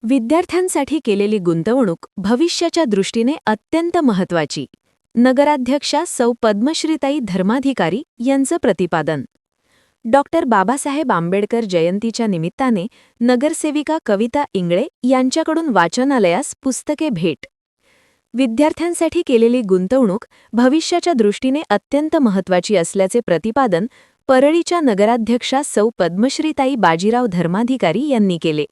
विद्यार्थ्यांसाठी केलेली गुंतवणूक भविष्याच्या दृष्टीने अत्यंत महत्त्वाची. नगराध्यक्षा सौ पद्मश्रीताई धर्माधिकारी यांचं प्रतिपादन. डॉक्टर बाबासाहेब आंबेडकर जयंतीच्या निमित्ताने नगरसेविका कविता इंगळे यांच्याकडून वाचनालयास पुस्तके भेट. विद्यार्थ्यांसाठी केलेली गुंतवणूक भविष्याच्या दृष्टीने अत्यंत महत्त्वाची असल्याचे प्रतिपादन परळीच्या नगराध्यक्षा सौ पद्मश्रीताई बाजीराव धर्माधिकारी यांनी केले.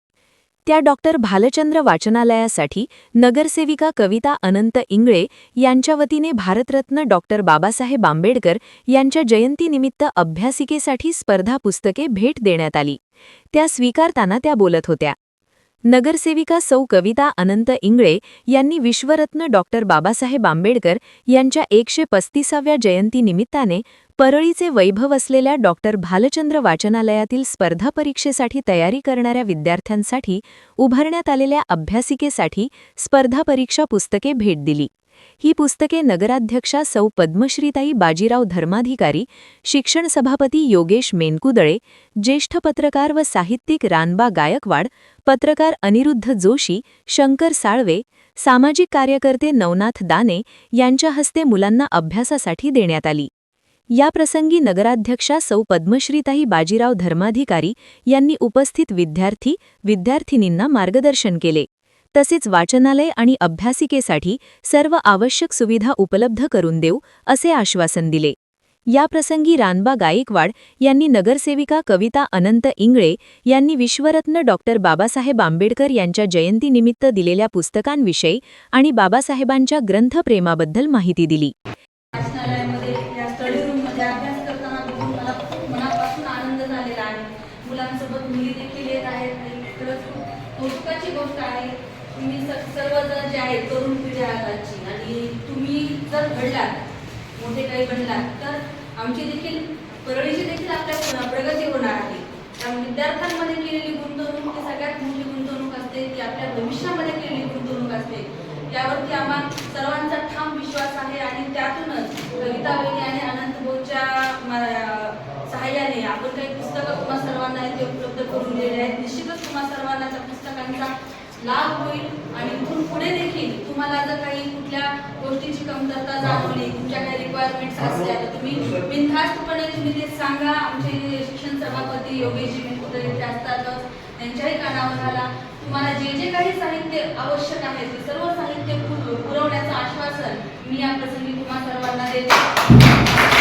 त्या डॉक्टर भालचंद्र वाचनालयासाठी नगरसेविका कविता अनंत इंगळे यांच्या वतीने भारतरत्न डॉक्टर बाबासाहेब आंबेडकर यांच्या जयंतीनिमित्त अभ्यासिकेसाठी स्पर्धा पुस्तके भेट देण्यात आली. त्या स्वीकारताना त्या बोलत होत्या. नगरसेविका सौ कविता अनंत इंगळे यांनी विश्वरत्न डॉक्टर बाबासाहेब आंबेडकर यांच्या 135व्या जयंतीनिमित्ताने परळीचे वैभव असलेल्या डॉक्टर भालचंद्र वाचनालयातील स्पर्धा परीक्षेसाठी तयारी करणाऱ्या विद्यार्थ्यांसाठी उभारण्यात आलेल्या अभ्यासिकेसाठी स्पर्धा परीक्षा पुस्तके भेट दिली. ही पुस्तके नगराध्यक्षा सौ पद्मश्रीताई बाजीराव धर्माधिकारी, शिक्षण सभापती योगेश मेनकुदळे, ज्येष्ठ पत्रकार व साहित्यिक रानबा गायकवाड, पत्रकार अनिरुद्ध जोशी, शंकर साळवे, सामाजिक कार्यकर्ते नवनाथ दाने यांच्या हस्ते मुलांना अभ्यासासाठी देण्यात आली. याप्रसंगी नगराध्यक्षा सौ पद्मश्रीताई बाजीराव धर्माधिकारी यांनी उपस्थित विद्यार्थी-विद्यार्थिनींना मार्गदर्शन केले. तसेच वाचनालय आणि अभ्यासिकेसाठी सर्व आवश्यक सुविधा उपलब्ध करून देऊ असे आश्वासन दिले. याप्रसंगी रानबा गायकवाड यांनी नगरसेविका कविता अनंत इंगळे यांनी विश्वरत्न डॉक्टर बाबासाहेब आंबेडकर यांच्या जयंतीनिमित्त दिलेल्या पुस्तकांविषयी आणि बाबासाहेबांच्या ग्रंथप्रेमाबद्दल माहिती दिली. मुलांसोबत मुली देखील येत आहेत. कौतुकाची गोष्ट आहे. तुम्ही सर्वजण जे आहेत तरुण पिढी आहात आणि तुम्ही जर घडलात, मोठे काही बनलात, तर आमची देखील परळीची देखील आपल्या प्रगती होणार आहे. त्यामुळे विद्यार्थ्यांमध्ये केलेली गुंतवणूक ही सगळ्यात मोठी गुंतवणूक असते, ती आपल्या भविष्यामध्ये केलेली गुंतवणूक असते. यावरती आम्हा सर्वांचा ठाम विश्वास आहे आणि त्यातूनच कविता वहिनी आणि अनंत भाऊच्या सहाय्याने आपण काही पुस्तकं तुम्हा सर्वांना इथे उपलब्ध करून दिलेले आहेत. निश्चितच तुम्हा सर्वांना त्या पुस्तकांचा लाभ होईल आणि इथून पुढे देखील तुम्हाला जर काही कुठल्या गोष्टीची कमतरता जाणवली, तुमच्या काही रिक्वायरमेंट्स असल्या तर तुम्ही बिनधास्तपणे तुम्ही ते सांगा. आमचे शिक्षण सभापती योगेशजी मेनकुदळे इथे असतातच, त्यांच्याही कानावर घाला. तुम्हाला जे जे काही साहित्य आवश्यक आहे ते सर्व साहित्य पुरवण्याचं आश्वासन मी या प्रसंगी तुम्हा सर्वांना देते.